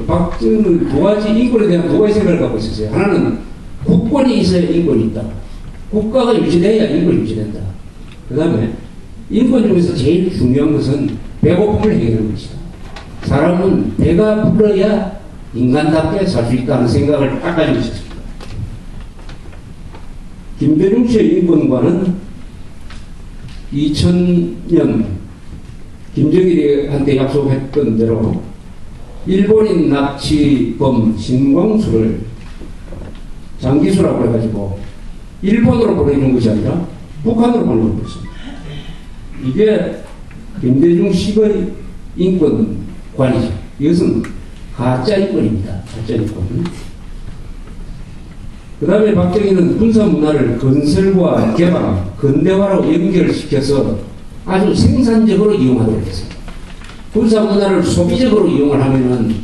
박정희는 두 가지 인권에 대한 두 가지 생각을 갖고 있었어요. 하나는 국권이 있어야 인권이 있다. 국가가 유지돼야 인권이 유지된다. 그 다음에 인권 중에서 제일 중요한 것은 배고픔을 해결하는 것이다. 사람은 배가 불러야 인간답게 살 수 있다는 생각을 딱 가지고 있었습니다. 김대중 씨의 인권과는 2000년 김정일이한테 약속했던 대로 일본인 납치범 신광수를 장기수라고 해가지고 일본으로 보내준 것이 아니라 북한으로 보내줬습니다. 이게 김대중 씨의 인권관이죠. 이것은 가짜 인권입니다. 가짜 인권. 그 다음에 박정희는 군사문화를 건설과 개방, 근대화로 연결시켜서 아주 생산적으로 이용하도록 했습니다. 군사문화를 소비적으로 이용을 하면은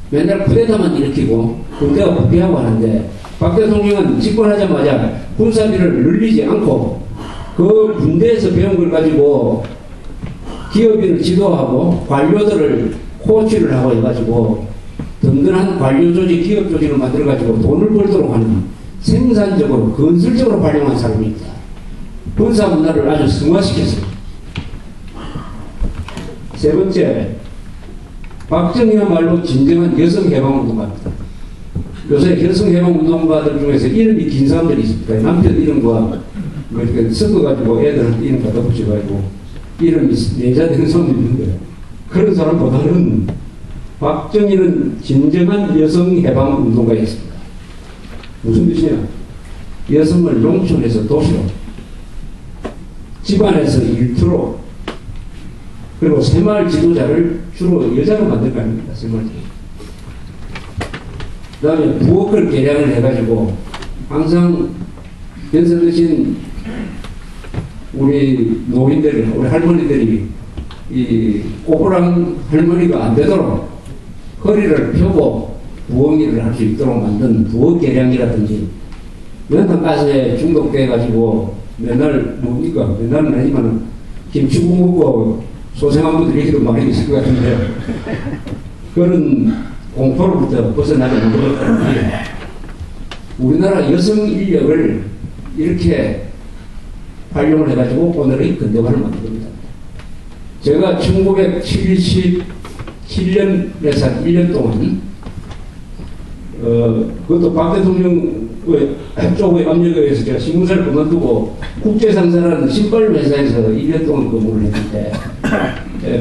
맨날 쿠데타만 일으키고 군대가 부패하고 하는데 박 대통령은 집권하자마자 군사비를 늘리지 않고 그 군대에서 배운 걸 가지고 기업인을 지도하고 관료들을 코치를 하고 해가지고 든든한 관료 조직, 기업 조직을 만들어가지고 돈을 벌도록 하는 생산적으로, 건설적으로 활용한 사람입니다. 군사 문화를 아주 승화시켰습니다. 세 번째, 박정희야말로 진정한 여성해방운동가입니다. 요새 여성해방운동가들 중에서 이름이 긴 사람들이 있습니다. 남편 이름과 이렇게 섞어가지고 애들한테 이름 갖다 붙여가지고 이름이 내자 되는 사람도 있는데 그런 사람보다는 박정희는 진정한 여성해방운동가였습니다. 무슨 뜻이냐? 여성을 농촌에서 도시로, 집안에서 일투로, 그리고 새마을 지도자를 주로 여자로 만들 거 아닙니까? 새마을 지도자. 그 다음에 부엌을 개량을 해가지고 항상 연세 드신 우리 노인들, 우리 할머니들이 이 꼬부랑 할머니가 안 되도록 허리를 펴고 부엌일을 할 수 있도록 만든 부엌 개량이라든지 연탄가스에 중독돼가지고 맨날 뭡니까? 맨날은 아니지만 김치국 먹고 소생한 분들이 이렇게도 많이 있을 것 같은데 그런 공포로부터 벗어나게 만들었다는 우리나라 여성 인력을 이렇게 활용을 해가지고 오늘의 근대화를 만든 겁니다. 제가 1977년에서 1년 동안 그것도 박 대통령 쪽의 압력에 의해서 제가 신문사를 그만두고 국제상사라는 신발 회사에서 1년 동안 근무를 했는데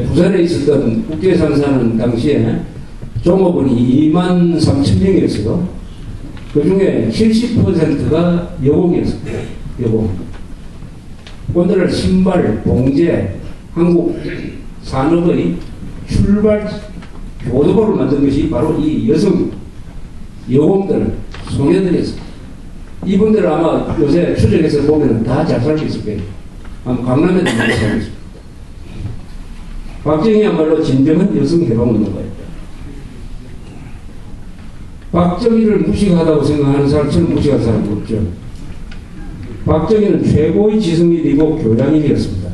부산에 있었던 국제상사는 당시에 종업원이 23,000명이었어요. 그 중에 70%가 여공이었습니다. 여공. 오늘날 신발, 봉제, 한국 산업의 출발 교도보를 만든 것이 바로 이 여성 여공들, 소녀들이었습니다. 이분들 아마 요새 추적해서 보면 다 잘 살고 있을 거예요. 아마 강남에도 많이 살고 있습니다. 박정희야말로 진정한 여성해방운동가였다. 박정희를 무식하다고 생각하는 사람, 저는 무식한 사람 없죠. 박정희는 최고의 지성인이고 교양인이었습니다.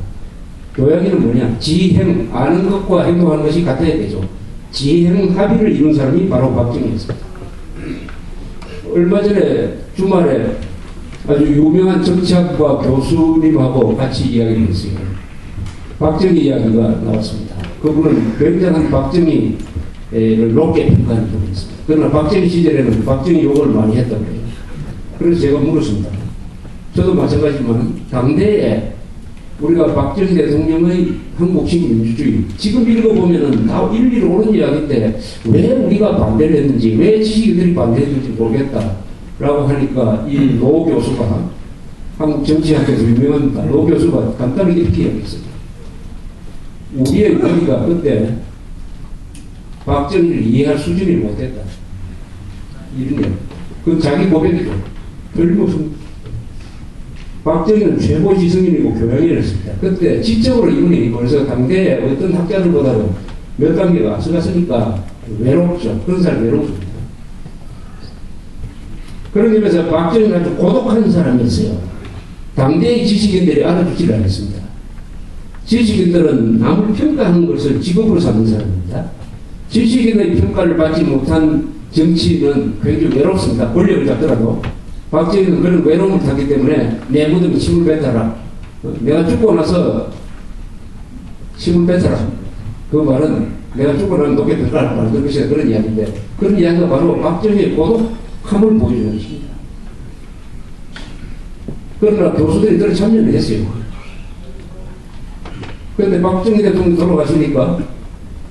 교양인은 뭐냐? 지행, 아는 것과 행동하는 것이 같아야 되죠. 지행 합의를 이룬 사람이 바로 박정희였습니다. 얼마 전에 주말에 아주 유명한 정치학과 교수님하고 같이 이야기를 했어요. 박정희 이야기가 나왔습니다. 그분은 굉장한 박정희를 높게 평가하는 분이었습니다. 그러나 박정희 시절에는 박정희 욕을 많이 했다고 해요. 그래서 제가 물었습니다. 저도 마찬가지지만 당대에 우리가 박정희 대통령의 한국식 민주주의 지금 읽어보면은 다 일일이 옳은 이야기인데 왜 우리가 반대를 했는지 왜 지식인들이 반대했는지 모르겠다 라고 하니까 이 노 교수가 한국 정치학에서 유명한 노 교수가 간단하게 이렇게 이야기했습니다. 우리의 우리가 그때 박정희를 이해할 수준이 못했다. 이런 게 그건 자기 고백이죠. 별무슨 박정희는 최고 지성인이고 교양인이었습니다. 그때 지적으로 이분이 벌써 당대에 어떤 학자들보다도 몇 단계가 앞서갔으니까 외롭죠. 그런 사람이 외롭습니다. 그런 의미에서 박정희는 아주 고독한 사람이었어요. 당대의 지식인들이 알아주지를 않았습니다. 지식인들은 남을 평가하는 것을 직업으로 삼는 사람입니다. 지식인의 평가를 받지 못한 정치인은 굉장히 외롭습니다. 권력을 잡더라도. 박정희는 그런 외로움을 탔기 때문에 내 무덤에 침을 뱉어라. 내가 죽고 나서 침을 뱉어라. 그 말은 내가 죽고 나면 높게 평가하라. 그런 이야기인데, 그런 이야기가 바로 박정희의 고독함을 보여주는 것입니다. 그러나 교수들이 늘 참여를 했어요. 그런데 박정희 대통령 돌아가시니까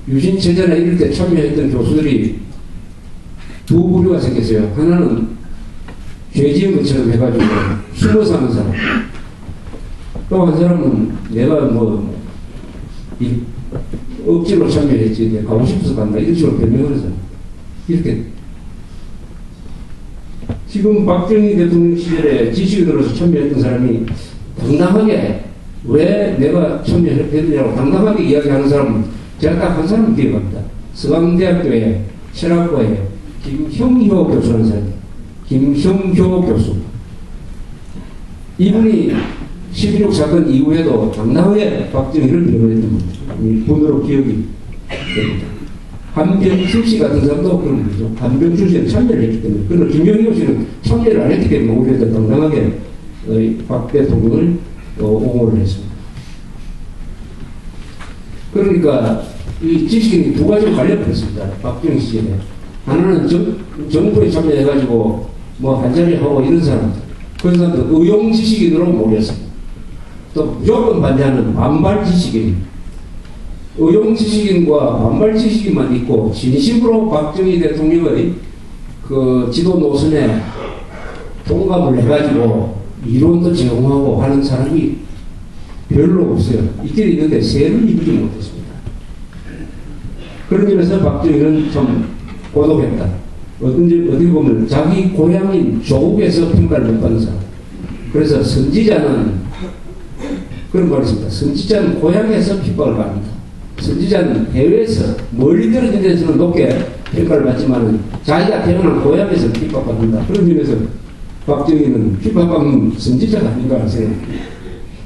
유신체제나 이럴 때 참여했던 교수들이 두 부류가 생겼어요. 하나는 죄 지은 것처럼 해가지고 숨어 사는 사람. 또 한 사람은 내가 억지로 참여했지, 가고 싶어서 간다. 이런 식으로 변명을 해서. 이렇게. 지금 박정희 대통령 시절에 지식인으로서 참여했던 사람이 당당하게 왜 내가 참여했느냐고 당당하게 이야기하는 사람은 제가 딱 한 사람 기억합니다. 서강대학교의 철학과에 김형효 교수라는 사람이에요. 김형효 교수. 이분이 11.6 사건 이후에도 당당하게 박정희를 비판했던 분입니다. 분으로 기억이 됩니다. 한병수 씨 같은 사람도 그런 분이죠. 한병수 씨는 참여를 했기 때문에. 그러나 김영효 씨는 참여를 안 했기 때문에 우리가 당당하게 박 대통령을 옹호를 했습니다. 그러니까 이 지식인이 두 가지로 갈려버렸습니다. 박정희 시절에. 하나는 정부에 참여해가지고 한자리 하고 이런 사람들. 그런 사람들 의용 지식인으로 몰렸습니다. 또 무조건 반대하는 반발 지식인. 의용 지식인과 반발 지식인만 있고 진심으로 박정희 대통령의 그 지도 노선에 동감을 해가지고 이론도 제공하고 하는 사람이 별로 없어요. 있긴 있는데 세를 이루지 못했습니다. 그런 점에서 박정희는 참 고독했다. 어떻게 보면 자기 고향인 조국에서 평가를 못 받는 사람. 그래서 선지자는 그런 말이 있습니다. 선지자는 고향에서 핍박을 받는다. 선지자는 해외에서 멀리 떨어진 데서는 높게 평가를 받지만 자기가 태어난 고향에서 핍박받는다. 그런 점에서 박정희는 핍박받는 선지자가 아닌가 생각합니다.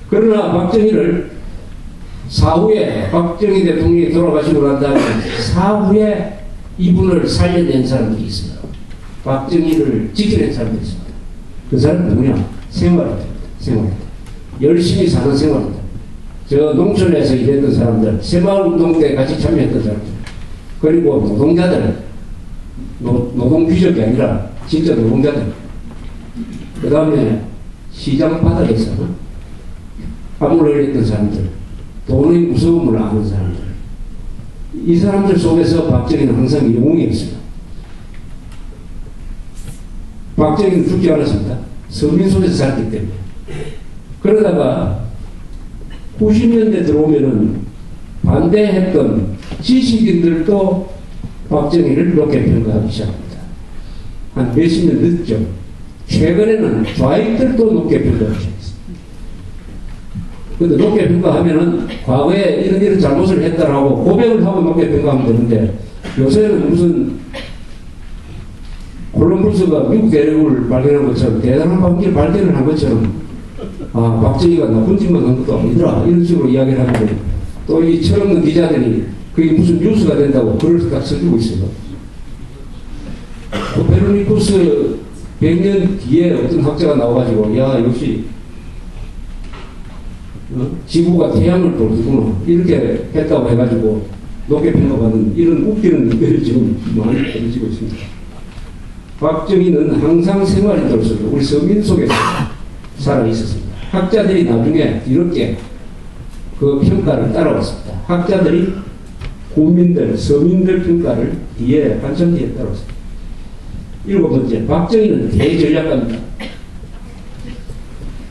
그러나 박정희를 사후에 박정희 대통령이 돌아가시고 난 다음에 사후에 이분을 살려낸 사람들이 있어요. 박정희를 지켜낸 사람들이 있습니다. 그 사람은 누구냐? 생활입니다. 열심히 사는 생활입니다. 저 농촌에서 일했던 사람들, 새마을운동 때 같이 참여했던 사람들, 그리고 노동자들, 노동귀족이 아니라 진짜 노동자들, 그 다음에 시장 바닥에서 땀을 흘렸던 사람들, 돈의 무서움을 아는 사람들, 이 사람들 속에서 박정희는 항상 영웅이었습니다. 박정희는 죽지 않았습니다. 서민 속에서 살기 때문에. 그러다가 90년대 들어오면은 반대했던 지식인들도 박정희를 높게 평가하기 시작합니다. 한 몇십 년 늦죠. 최근에는 좌익들도 높게 평가하기 시작했습니다. 근데 높게 평가하면은 과거에 이런 잘못을 했다라고 고백을 하고 높게 평가하면 되는데 요새는 무슨 콜럼버스가 미국 대륙을 발견한 것처럼 대단한 방기를 발견을 한 것처럼 박정희가 나쁜 짓만 한 것도 아니더라 이런 식으로 이야기를 하는데 또 이 철없는 기자들이 그게 무슨 뉴스가 된다고 글을 딱 써주고 있어요. 코페르니쿠스 100년 뒤에 어떤 학자가 나와가지고 야 역시 지구가 태양을 돌구나 이렇게 했다고 해가지고 높게 평가받는 이런 웃기는 일들이 지금 많이 벌어지고 있습니다. 박정희는 항상 생활인으로서 우리 서민 속에서 살아 있었습니다. 학자들이 나중에 이렇게 그 평가를 따라왔습니다. 학자들이 국민들, 서민들 평가를 뒤에 한참 뒤에 따라왔습니다. 7번째, 박정희는 대전략가입니다.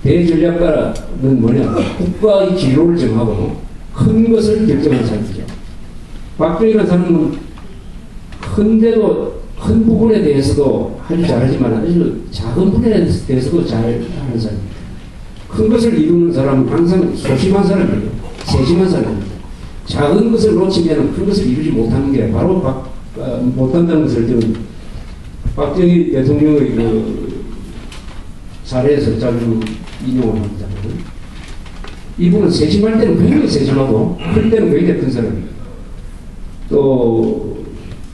대전략가는 뭐냐? 국가의 기로를 정하고 큰 것을 결정하는 사람이죠. 박정희라는 사람은 큰 부분에 대해서도 아주 잘하지만 아주 작은 부분에 대해서도 잘하는 사람입니다. 큰 것을 이루는 사람은 항상 소심한 사람이에요. 세심한 사람입니다. 작은 것을 놓치면 큰 것을 이루지 못하는 게 바로 못한다는 것을 저는 박정희 대통령의 그 사례에서 자주 인용을 합니다. 이분은 세심할 때는 굉장히 세심하고 클 때는 굉장히 큰 사람이에요. 또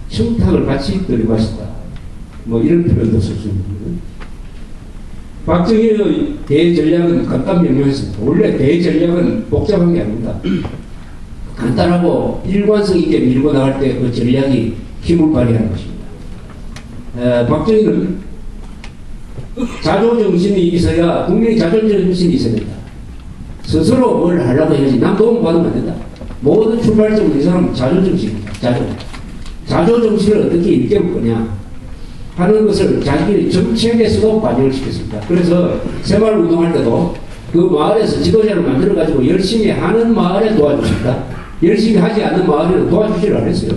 청탁을 같이 들이마셨다. 뭐 이런 표현도 쓸 수 있는. 박정희의 대전략은 간단 명료했습니다. 원래 대전략은 복잡한 게 아닙니다. 간단하고 일관성 있게 밀고 나갈 때 그 전략이 힘을 발휘하는 것입니다. 박정희는 자조정신이 있어야, 국민의 자조정신이 있어야 된다. 스스로 뭘 하려고 해야지 남 도움 받으면 안 된다. 모든 출발점은 이 사람은 자조정신입니다. 자조정신을 어떻게 일깨울 거냐 하는 것을 자기의 정책에서도 반영을 시켰습니다. 그래서 새마을운동할 때도 그 마을에서 지도자를 만들어가지고 열심히 하는 마을에 도와주십니다. 열심히 하지 않는 마을에는 도와주지를 않았어요.